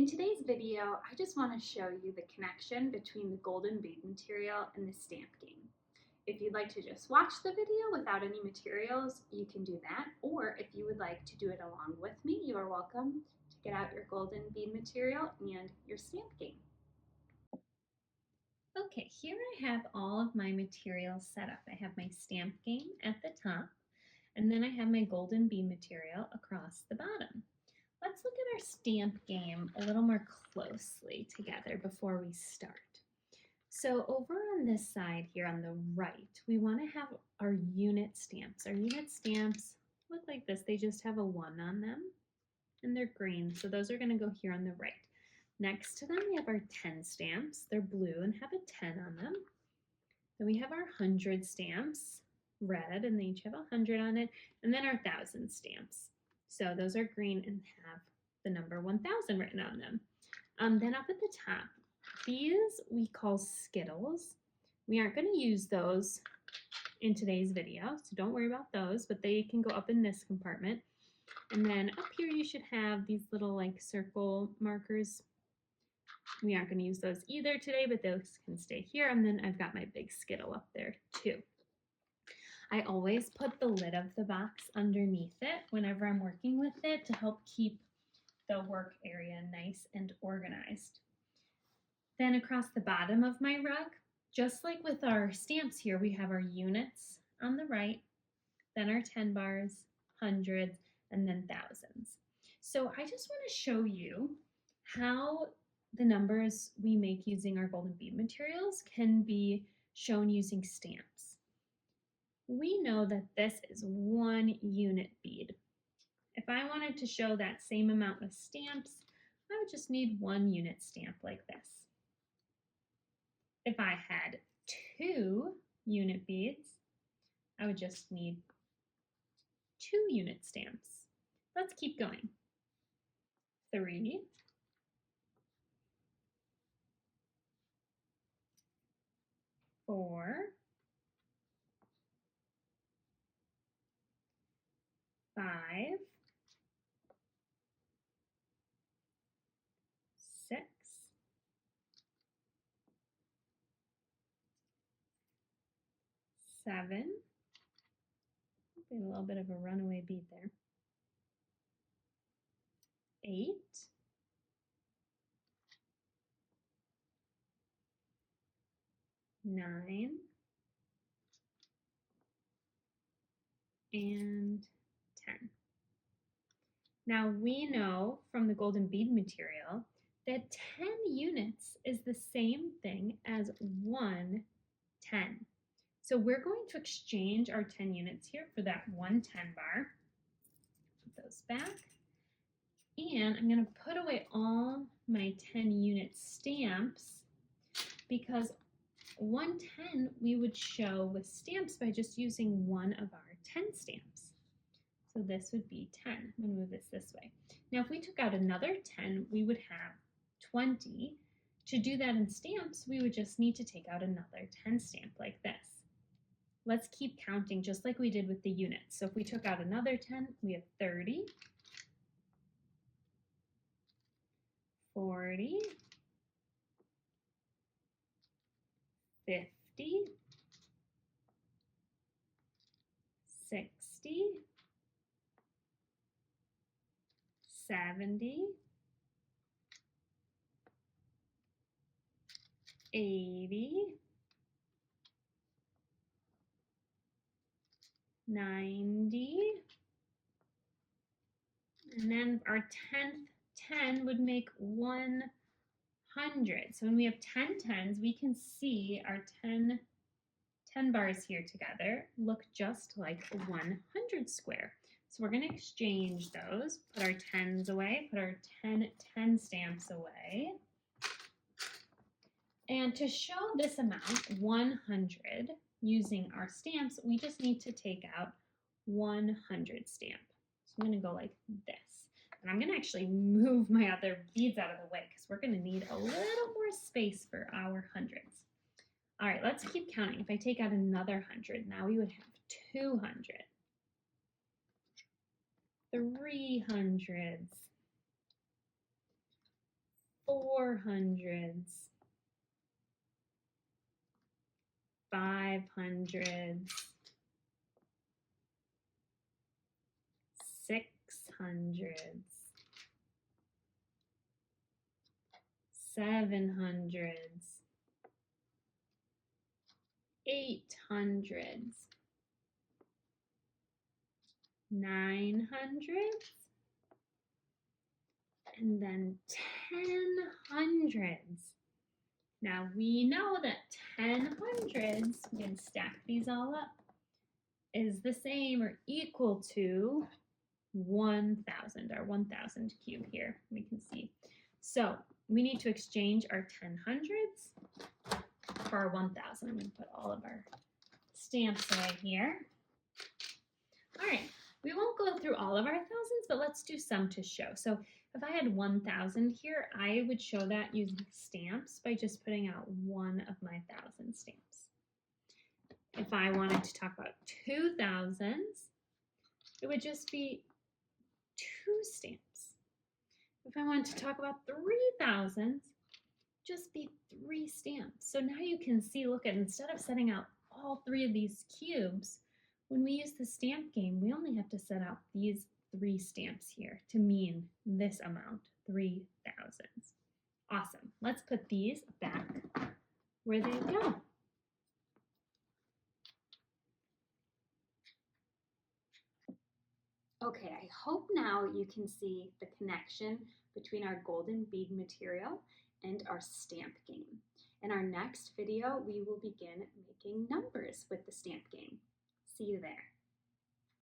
today's video, I just want to show you the connection between the Golden Bead Material and the Stamp Game. If you'd like to just watch the video without any materials, you can do that. Or if you would like to do it along with me, you are welcome to get out your Golden Bead Material and your Stamp Game. Okay, here I have all of my materials set up. I have my Stamp Game at the top, and then I have my Golden Bead Material across the bottom. Let's look at our Stamp Game a little more closely together before we start. So over on this side here on the right, we want to have our unit stamps. Our unit stamps look like this. They just have a 1 on them, and they're green, so those are going to go here on the right. Next to them, we have our 10 stamps. They're blue and have a 10 on them. Then we have our 100 stamps, red, and they each have 100 on it. And then our 1,000 stamps. So those are green and have the number 1,000 written on them. Then up at the top, these we call Skittles. We aren't going to use those in today's video, so don't worry about those, but they can go up in this compartment. And then up here you should have these little like circle markers. We aren't going to use those either today, but those can stay here. And then I've got my big Skittle up there too. I always put the lid of the box underneath it whenever I'm working with it to help keep the work area nice and organized. Then across the bottom of my rug, just like with our stamps here, we have our units on the right, then our 10 bars, hundreds, and then thousands. So I just want to show you how the numbers we make using our Golden Bead materials can be shown using stamps. We know that this is 1 unit bead. If I wanted to show that same amount with stamps, I would just need 1 unit stamp like this. If I had 2 unit beads, I would just need 2 unit stamps. Let's keep going. 3, 4, 5, 6, 7, a little bit of a runaway bead there, 8, 9, and 10. Now we know from the Golden Bead material that 10 units is the same thing as 1 10. So we're going to exchange our 10 units here for that 1 10 bar. Put those back. And I'm going to put away all my 10 unit stamps because 110 we would show with stamps by just using one of our 10 stamps. So this would be 10. I'm going to move this way. Now if we took out another 10, we would have 20. To do that in stamps, we would just need to take out another 10 stamp like this. Let's keep counting just like we did with the units. So if we took out another 10, we have 30, 40, 50, 60, 70, 80, 90, and then our 10th 10 would make 100. So when we have 10 10s, we can see our 10 bars here together look just like a 100 square. So we're going to exchange those, put our 10s away, put our 10 stamps away. And to show this amount, 100, using our stamps, we just need to take out 100 stamp. So I'm going to go like this. And I'm going to actually move my other beads out of the way because we're going to need a little more space for our hundreds. All right, let's keep counting. If I take out another 100, now we would have 200, 300s, 400s, 500s, 600s, 700s, 800s, 900s, and then 1000s. Now we know that 1000s, we can stack these all up, is the same or equal to 1000, our 1000 cube here, we can see. So we need to exchange our 1000s for our 1000. I'm going to put all of our stamps away here. All right, we won't go through all of our thousands, but let's do some to show. So if I had 1000 here, I would show that using stamps by just putting out one of my 1000 stamps. If I wanted to talk about 2000s, it would just be 2 stamps. If I wanted to talk about 3000s, just be 3 stamps. So now you can see, look at, instead of setting out all 3 of these cubes, when we use the stamp game, we only have to set out these 3 stamps here to mean this amount, 3000s. Awesome. Let's put these back where they go. Okay, I hope now you can see the connection between our golden bead material and our stamp game. In our next video, we will begin making numbers with the stamp game. See you there.